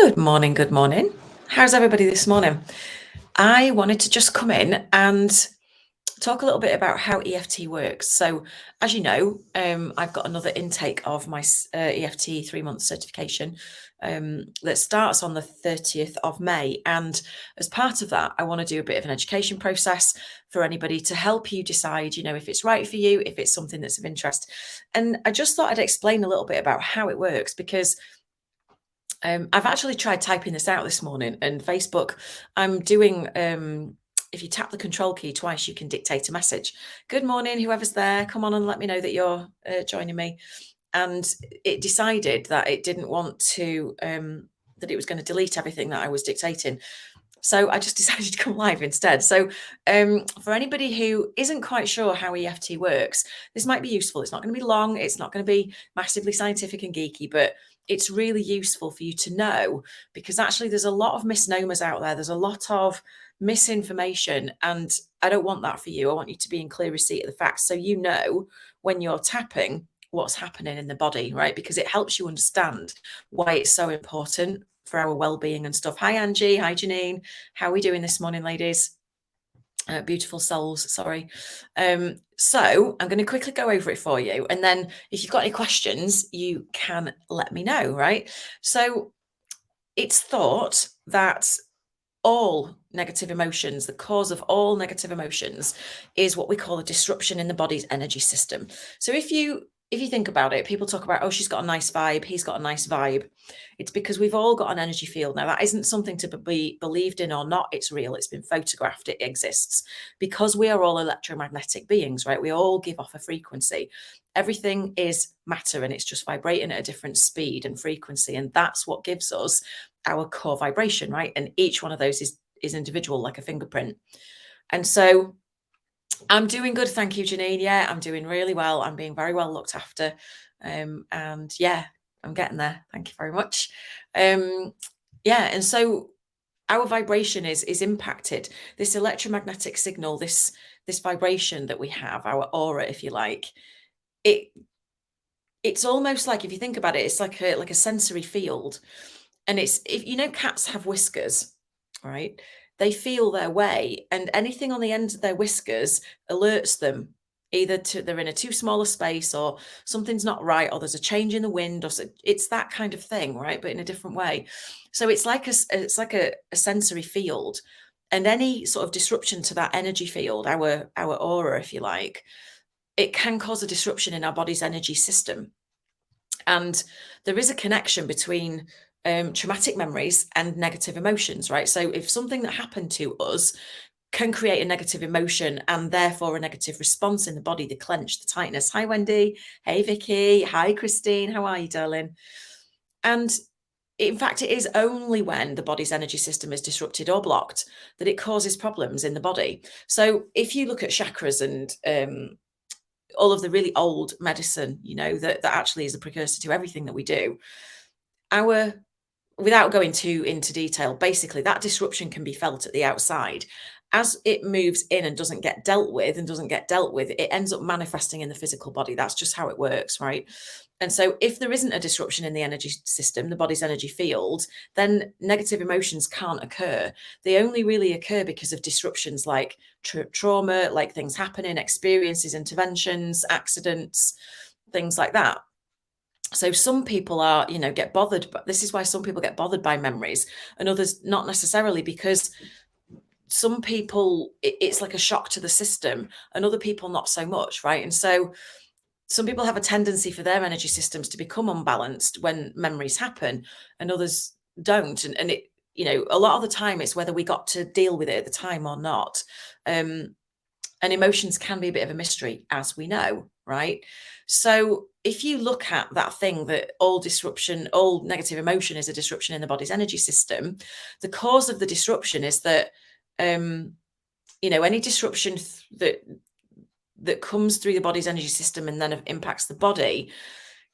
Good morning, good morning. How's everybody this morning? I wanted to just come in and talk a little bit about how EFT works. So, as you know, I've got another intake of my EFT 3-month certification that starts on the 30th of May. And as part of that, I want to do a bit of an education process for anybody to help you decide, if it's right for you, if it's something that's of interest. And I just thought I'd explain a little bit about how it works because I've actually tried typing this out this morning, and Facebook, I'm doing, if you tap the control key twice, you can dictate a message. Good morning, whoever's there, come on and let me know that you're joining me. And it decided that it didn't want to, that it was going to delete everything that I was dictating. So I just decided to come live instead. So for anybody who isn't quite sure how EFT works, this might be useful. It's not going to be long. It's not going to be massively scientific and geeky, but it's really useful for you to know because actually there's a lot of misnomers out there. There's a lot of misinformation, and I don't want that for you. I want you to be in clear receipt of the facts so you know when you're tapping what's happening in the body, right? Because it helps you understand why it's so important for our well-being and stuff. Hi Angie, hi Janine, how are we doing this morning, ladies? Beautiful souls, sorry. So I'm going to quickly go over it for you, and then if you've got any questions you can let me know, right? So it's thought that all negative emotions, the cause of all negative emotions is what we call a disruption in the body's energy system. So if you think about it, people talk about, oh, she's got a nice vibe, he's got a nice vibe. It's because we've all got an energy field. Now, that isn't something to be believed in or not. It's real. It's been photographed. It exists because we are all electromagnetic beings, right? We all give off a frequency. Everything is matter and it's just vibrating at a different speed and frequency. And that's what gives us our core vibration, right? And each one of those is individual, like a fingerprint. And so I'm doing good, thank you, Janine. Yeah, I'm doing really well. I'm being very well looked after. And yeah, I'm getting there. Thank you very much. Yeah, and so our vibration is impacted. This electromagnetic signal, this vibration that we have, our aura, if you like, it's almost like, if you think about it, it's like a sensory field. And it's, if you know, cats have whiskers, right? They feel their way, and anything on the ends of their whiskers alerts them either they're in a too small a space, or something's not right, or there's a change in the wind, or it's that kind of thing, right? But in a different way. So it's like a sensory field, and any sort of disruption to that energy field, our aura, if you like, it can cause a disruption in our body's energy system. And there is a connection between traumatic memories and negative emotions, right? So if something that happened to us can create a negative emotion and therefore a negative response in the body, the clench, the tightness. Hi, Wendy. Hey, Vicky. Hi, Christine. How are you, darling? And in fact, it is only when the body's energy system is disrupted or blocked that it causes problems in the body. So if you look at chakras and all of the really old medicine, that actually is a precursor to everything that we do, without going too into detail, basically that disruption can be felt at the outside. As it moves in and doesn't get dealt with, it ends up manifesting in the physical body. That's just how it works, right? And so if there isn't a disruption in the energy system, the body's energy field, then negative emotions can't occur. They only really occur because of disruptions like trauma, like things happening, experiences, interventions, accidents, things like that. So some people are, get bothered, but this is why some people get bothered by memories and others not necessarily, because some people, it's like a shock to the system, and other people not so much, right? And so some people have a tendency for their energy systems to become unbalanced when memories happen, and others don't. And it, a lot of the time it's whether we got to deal with it at the time or not. And emotions can be a bit of a mystery, as we know, right? So if you look at that thing, that all negative emotion is a disruption in the body's energy system, the cause of the disruption is that, any disruption that comes through the body's energy system and then impacts the body,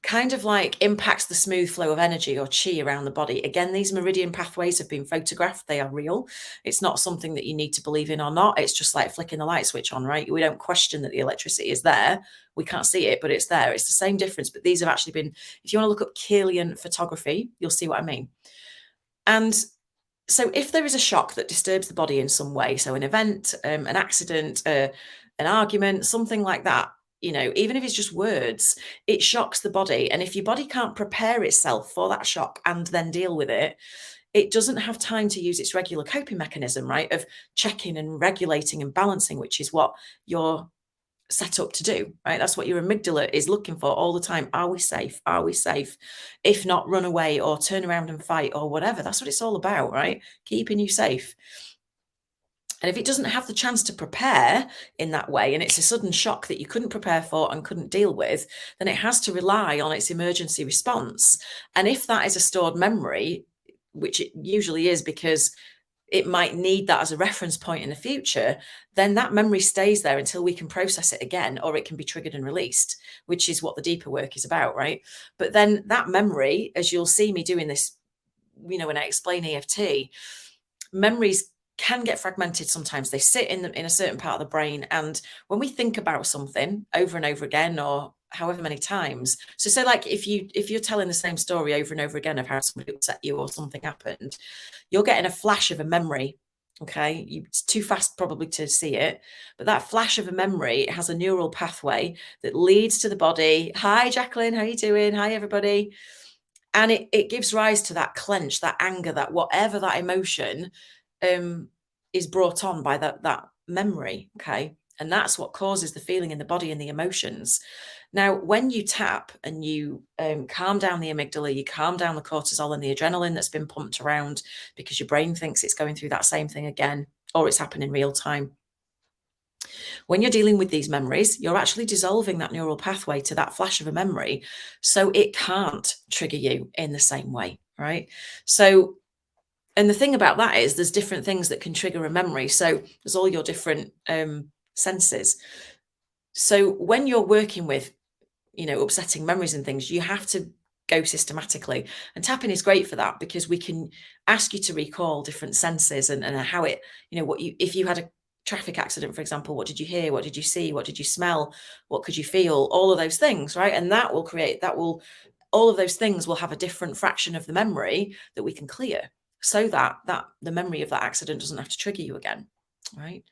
kind of like impacts the smooth flow of energy or chi around the body. Again, these meridian pathways have been photographed. They are real. It's not something that you need to believe in or not. It's just like flicking the light switch on, right? We don't question that the electricity is there. We can't see it, but it's there. It's the same difference. But these have actually been, if you want to look up Kirlian photography, you'll see what I mean. And so if there is a shock that disturbs the body in some way, so an event, an accident, an argument, something like that, even if it's just words, it shocks the body. And if your body can't prepare itself for that shock and then deal with it, it doesn't have time to use its regular coping mechanism, right? Of checking and regulating and balancing, which is what you're set up to do, right? That's what your amygdala is looking for all the time. Are we safe? Are we safe? If not, run away or turn around and fight or whatever. That's what it's all about, right? Keeping you safe. And if it doesn't have the chance to prepare in that way, and it's a sudden shock that you couldn't prepare for and couldn't deal with, then it has to rely on its emergency response. And if that is a stored memory, which it usually is because it might need that as a reference point in the future, then that memory stays there until we can process it again, or it can be triggered and released, which is what the deeper work is about, right? But then that memory, as you'll see me doing this, when I explain EFT, memories can get fragmented sometimes. They sit in a certain part of the brain, and when we think about something over and over again, or however many times, so say like if you're telling the same story over and over again of how somebody upset you or something happened, you're getting a flash of a memory. Okay, it's too fast probably to see it, but that flash of a memory has a neural pathway that leads to the body. Hi Jacqueline, how are you doing? Hi everybody. And it gives rise to that clench, that anger, that whatever that emotion is brought on by that memory. Okay, and that's what causes the feeling in the body and the emotions. Now, when you tap and you calm down the amygdala, you calm down the cortisol and the adrenaline that's been pumped around because your brain thinks it's going through that same thing again, or it's happening in real time. When you're dealing with these memories, you're actually dissolving that neural pathway to that flash of a memory, so it can't trigger you in the same way, right? So, and the thing about that is there's different things that can trigger a memory. So there's all your different senses. So when you're working with upsetting memories and things, you have to go systematically, and tapping is great for that because we can ask you to recall different senses and how it, if you had a traffic accident, for example, what did you hear, what did you see, what did you smell, what could you feel, all of those things, right? And all of those things will have a different fraction of the memory that we can clear, so that the memory of that accident doesn't have to trigger you again, right?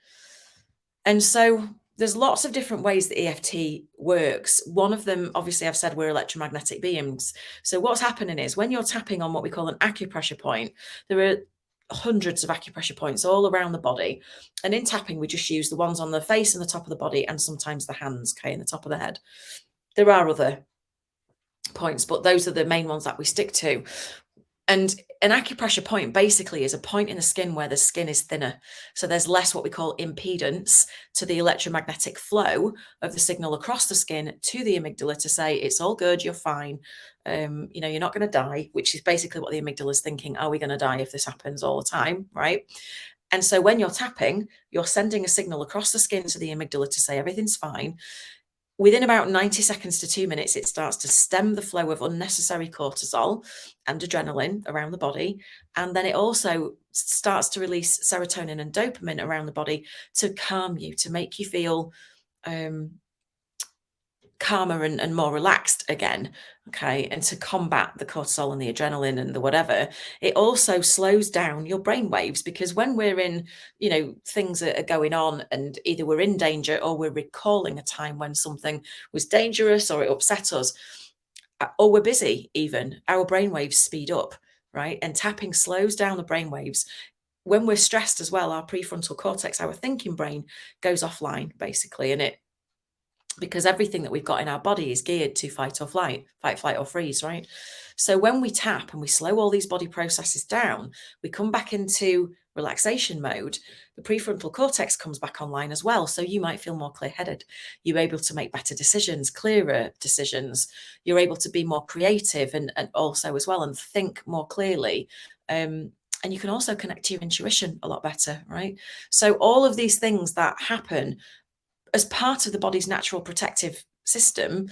And so there's lots of different ways that EFT works. One of them, obviously, I've said we're electromagnetic beings. So what's happening is when you're tapping on what we call an acupressure point, there are hundreds of acupressure points all around the body. And in tapping, we just use the ones on the face and the top of the body, and sometimes the hands, okay, and the top of the head. There are other points, but those are the main ones that we stick to. And an acupressure point basically is a point in the skin where the skin is thinner. So there's less what we call impedance to the electromagnetic flow of the signal across the skin to the amygdala to say, it's all good, you're fine. You're not going to die, which is basically what the amygdala is thinking. Are we going to die if this happens all the time, right? And so when you're tapping, you're sending a signal across the skin to the amygdala to say everything's fine. Within about 90 seconds to 2 minutes, it starts to stem the flow of unnecessary cortisol and adrenaline around the body. And then it also starts to release serotonin and dopamine around the body to calm you, to make you feel calmer and more relaxed again, okay, and to combat the cortisol and the adrenaline and the whatever. It also slows down your brain waves, because when we're in, things are going on and either we're in danger or we're recalling a time when something was dangerous or it upset us, or we're busy even, our brain waves speed up, right? And tapping slows down the brain waves. When we're stressed as well, our prefrontal cortex, our thinking brain, goes offline basically, and because everything that we've got in our body is geared to fight, flight, or freeze, right? So when we tap and we slow all these body processes down, we come back into relaxation mode. The prefrontal cortex comes back online as well. So you might feel more clear-headed. You're able to make better decisions, clearer decisions. You're able to be more creative and also as well, and think more clearly. And you can also connect to your intuition a lot better, right? So all of these things that happen as part of the body's natural protective system,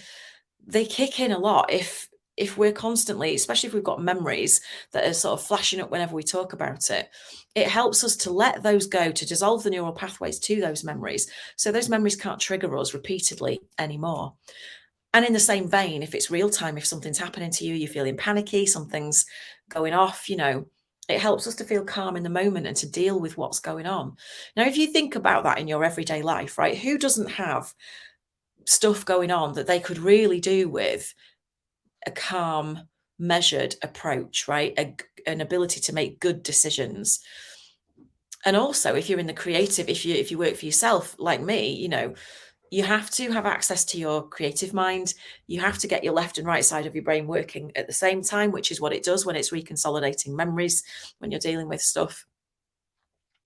they kick in a lot if we're constantly, especially if we've got memories that are sort of flashing up whenever we talk about it. It helps us to let those go, to dissolve the neural pathways to those memories, so those memories can't trigger us repeatedly anymore. And in the same vein, if it's real time, if something's happening to you, you're feeling panicky, something's going off, It helps us to feel calm in the moment and to deal with what's going on. Now, if you think about that in your everyday life, right, who doesn't have stuff going on that they could really do with a calm, measured approach, right? An ability to make good decisions. And also, if you're in the creative, if you work for yourself like me, you have to have access to your creative mind. You have to get your left and right side of your brain working at the same time, which is what it does when it's reconsolidating memories, when you're dealing with stuff.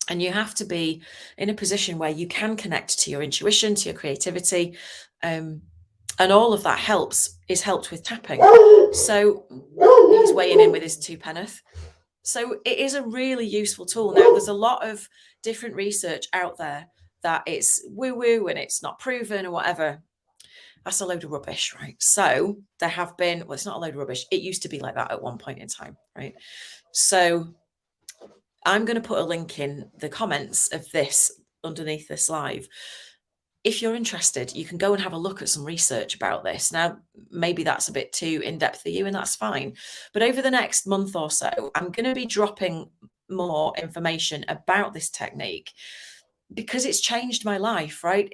And you have to be in a position where you can connect to your intuition, to your creativity. And all of that is helped with tapping. So he's weighing in with his two penneth. So it is a really useful tool. Now, there's a lot of different research out there that it's woo-woo and it's not proven or whatever. That's a load of rubbish, right? So there have been, well, it's not a load of rubbish. It used to be like that at one point in time, right? So I'm going to put a link in the comments of this underneath this live. If you're interested, you can go and have a look at some research about this. Now, maybe that's a bit too in-depth for you, and that's fine. But over the next month or so, I'm going to be dropping more information about this technique because it's changed my life, right?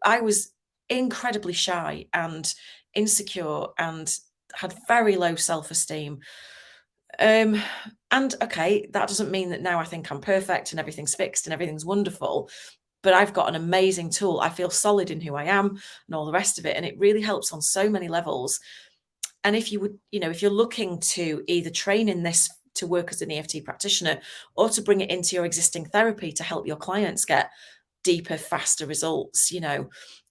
I was incredibly shy and insecure and had very low self-esteem. And okay, that doesn't mean that now I think I'm perfect and everything's fixed and everything's wonderful. But I've got an amazing tool. I feel solid in who I am and all the rest of it. And it really helps on so many levels. And if you would, if you're looking to either train in this to work as an EFT practitioner or to bring it into your existing therapy to help your clients get deeper, faster results,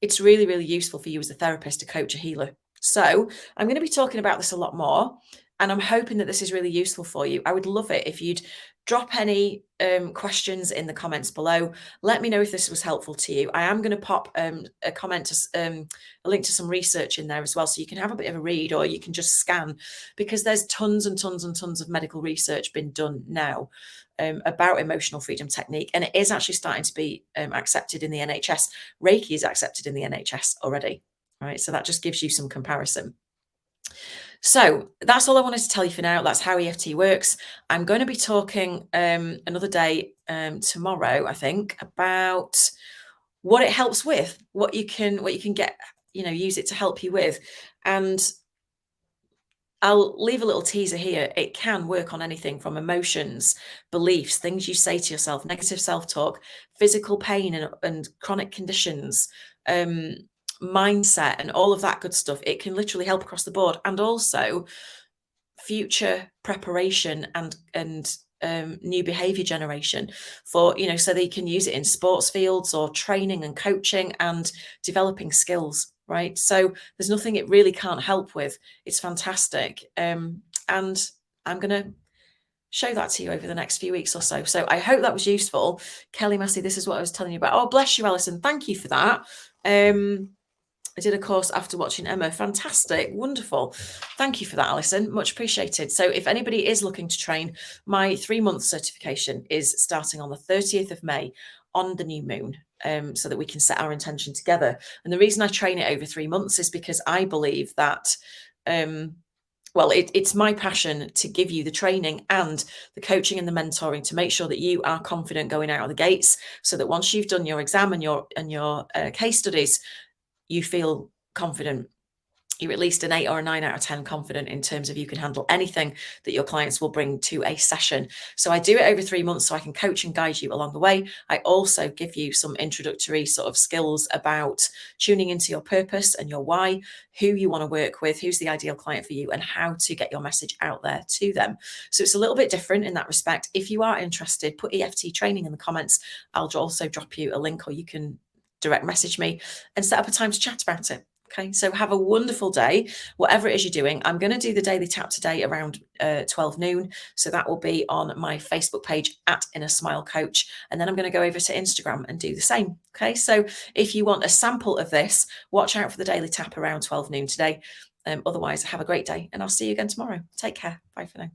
it's really, really useful for you as a therapist, a coach, a healer. So I'm going to be talking about this a lot more. And I'm hoping that this is really useful for you. I would love it if you'd drop any questions in the comments below. Let me know if this was helpful to you. I am going to pop a comment to a link to some research in there as well, so you can have a bit of a read, or you can just scan, because there's tons and tons and tons of medical research been done now about emotional freedom technique, and it is actually starting to be accepted in the NHS. Reiki is accepted in the NHS already, right? So that just gives you some comparison. So that's all I wanted to tell you for now. That's how EFT works. I'm going to be talking another day tomorrow, I think, about what it helps with, what you can get, use it to help you with. And I'll leave a little teaser here. It can work on anything from emotions, beliefs, things you say to yourself, negative self-talk, physical pain and chronic conditions, mindset, and all of that good stuff. It can literally help across the board, and also future preparation and new behavior generation for, so they can use it in sports fields or training and coaching and developing skills, right? So there's nothing it really can't help with. It's fantastic. And I'm going to show that to you over the next few weeks or so. So I hope that was useful. Kelly Massey, this is what I was telling you about. Oh, bless you, Alison. Thank you for that. I did a course after watching Emma. Fantastic. Wonderful. Thank you for that, Alison. Much appreciated. So if anybody is looking to train, my 3-month certification is starting on the 30th of May on the new moon, so that we can set our intention together. And the reason I train it over 3 months is because I believe that it's my passion to give you the training and the coaching and the mentoring to make sure that you are confident going out of the gates, so that once you've done your exam and your case studies, you feel confident. You're at least an 8 or a 9 out of 10 confident in terms of you can handle anything that your clients will bring to a session. So I do it over 3 months so I can coach and guide you along the way. I also give you some introductory sort of skills about tuning into your purpose and your why, who you want to work with, who's the ideal client for you, and how to get your message out there to them. So it's a little bit different in that respect. If you are interested, put EFT training in the comments. I'll also drop you a link, or you can direct message me and set up a time to chat about it. Okay, so have a wonderful day, whatever it is you're doing. I'm going to do the daily tap today around 12 noon. So that will be on my Facebook page at Inner Smile Coach. And then I'm going to go over to Instagram and do the same. Okay, so if you want a sample of this, watch out for the daily tap around 12 noon today. Otherwise, have a great day, and I'll see you again tomorrow. Take care. Bye for now.